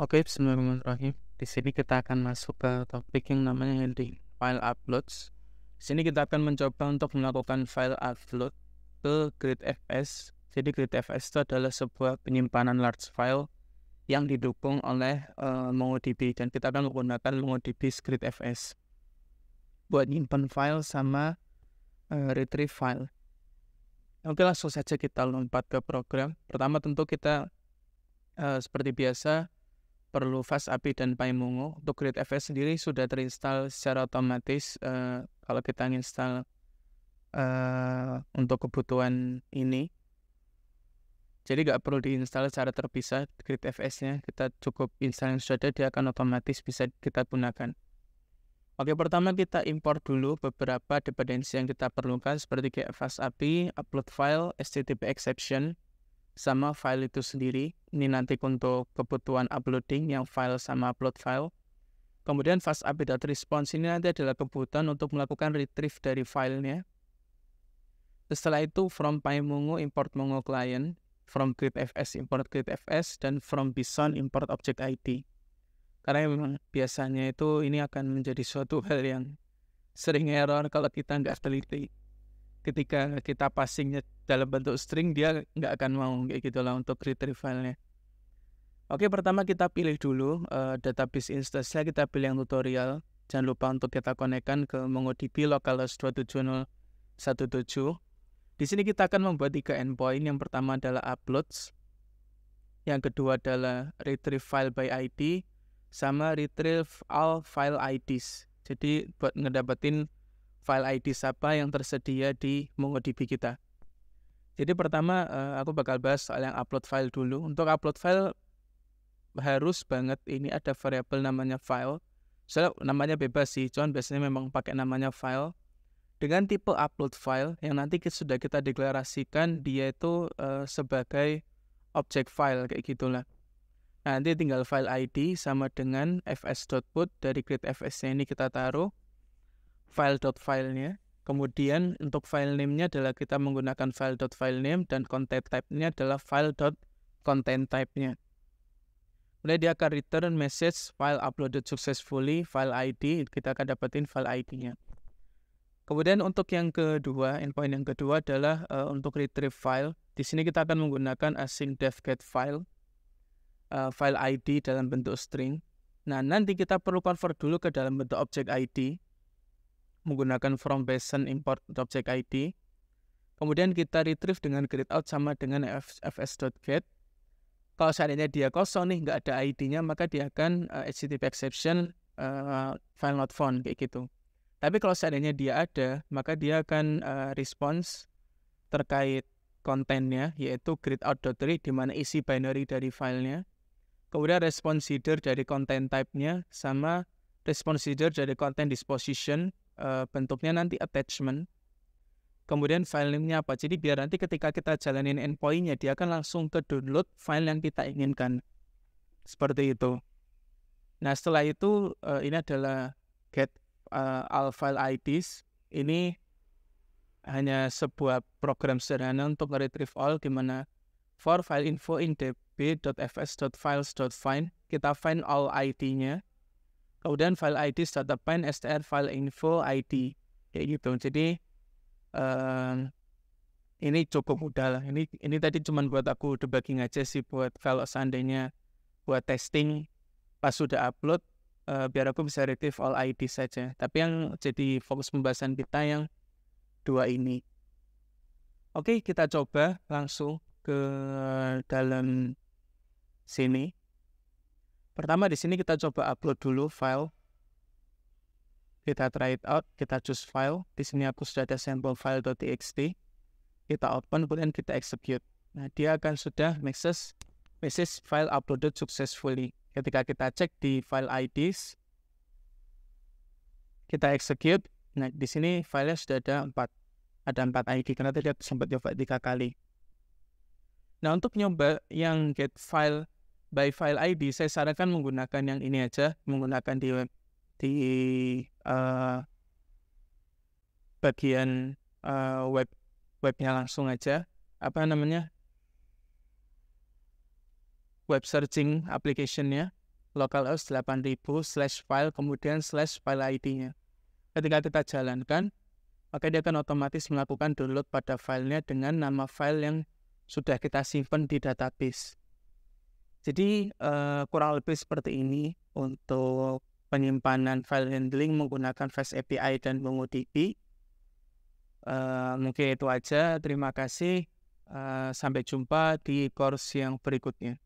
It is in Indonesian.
Oke, bismillahirrahmanirrahim. Di sini kita akan masuk ke topik yang namanya heading file uploads. Di sini kita akan mencoba untuk melakukan file upload ke GridFS. Jadi GridFS itu adalah sebuah penyimpanan large file yang didukung oleh MongoDB, dan kita akan menggunakan MongoDB GridFS buat nyimpan file sama retrieve file. Oke, langsung saja kita lompat ke program. Pertama tentu kita seperti biasa perlu Fast API dan PyMongo. Untuk GridFS sendiri sudah terinstall secara otomatis kalau kita install untuk kebutuhan ini. Jadi nggak perlu diinstal secara terpisah GridFS-nya. Kita cukup install yang sudah ada, dia akan otomatis bisa kita gunakan. Oke, pertama kita import dulu beberapa dependensi yang kita perlukan seperti kayak Fast API, upload file, HTTP exception, sama file itu sendiri. Ini nanti untuk kebutuhan uploading yang file sama upload file. Kemudian fast API.response ini nanti adalah kebutuhan untuk melakukan retrieve dari filenya. Setelah itu from PyMongo import Mongo client, from GridFS import GridFS, dan from Bison import object ID. Karena memang biasanya itu ini akan menjadi suatu hal yang sering error kalau kita nggak teliti. Ketika kita passingnya dalam bentuk string, dia nggak akan mau kayak gitulah untuk retrieve filenya. Oke, pertama kita pilih dulu database instance-nya, kita pilih yang tutorial. Jangan lupa untuk kita konekkan ke MongoDB localhost 270.17. Di sini kita akan membuat 3 endpoint. Yang pertama adalah uploads, yang kedua adalah retrieve file by ID, sama retrieve all file IDs. Jadi buat ngedapetin file ID siapa yang tersedia di MongoDB kita. Jadi pertama aku bakal bahas soal yang upload file dulu. Untuk upload file harus banget ini ada variabel namanya file. Soalnya namanya bebas sih, cuman biasanya memang pakai namanya file. Dengan tipe upload file yang nanti sudah kita deklarasikan dia itu sebagai object file kayak gitulah. Nah, nanti tinggal file ID sama dengan fs.put dari GridFS-nya ini kita taruh file.filenya. Kemudian untuk file name-nya adalah kita menggunakan file.filename, dan content type-nya adalah file.content type-nya. Kemudian dia akan return message file uploaded successfully, file ID, kita akan dapetin file ID-nya. Kemudian untuk yang kedua, endpoint yang kedua adalah untuk retrieve file. Di sini kita akan menggunakan async def get file, file ID dalam bentuk string. Nah, nanti kita perlu convert dulu ke dalam bentuk object ID menggunakan from Bison import object ID. Kemudian kita retrieve dengan GridOut sama dengan fs.get. Kalau seandainya dia kosong nih, nggak ada ID-nya, maka dia akan HTTP exception file not found kayak gitu. Tapi kalau seandainya dia ada, maka dia akan response terkait kontennya, yaitu gridout.read di mana isi binary dari filenya. Kemudian response header dari content type-nya sama response header dari content disposition, bentuknya nanti attachment. Kemudian file name-nya apa. Jadi biar nanti ketika kita jalanin endpoint-nya, dia akan langsung ke download file yang kita inginkan. Seperti itu. Nah, setelah itu ini adalah get all file IDs. Ini hanya sebuah program sederhana untuk retrieve all, di mana for file info in db.fs.files.find, kita find all ID-nya. Kemudian file ID find str file info ID kayak gitu. Jadi ini cukup mudah lah. Ini tadi cuma buat aku debugging aja sih, buat kalau seandainya buat testing pas sudah upload biar aku bisa retrieve all ID saja. Tapi yang jadi fokus pembahasan kita yang dua ini. Oke, kita coba langsung ke dalam sini. Pertama di sini kita coba upload dulu file. Kita try it out, kita choose file. Di sini aku sudah ada sample file.txt. Kita open, kemudian kita execute. Nah, dia akan sudah message file uploaded successfully. Ketika kita cek di file IDs, kita execute. Nah, di sini filenya sudah ada 4 ID, karena tadi aku sempat coba 3 kali. Nah, untuk nyoba yang get file by file ID, saya sarankan menggunakan yang ini aja, menggunakan di bagian webnya langsung aja, web searching application-nya. localhost 8000/file kemudian /file ID-nya. Ketika kita jalankan, maka dia akan otomatis melakukan download pada filenya dengan nama file yang sudah kita simpan di database. Jadi kurang lebih seperti ini untuk penyimpanan file handling menggunakan Fast API dan MongoDB. Mungkin itu aja. Terima kasih. Sampai jumpa di course yang berikutnya.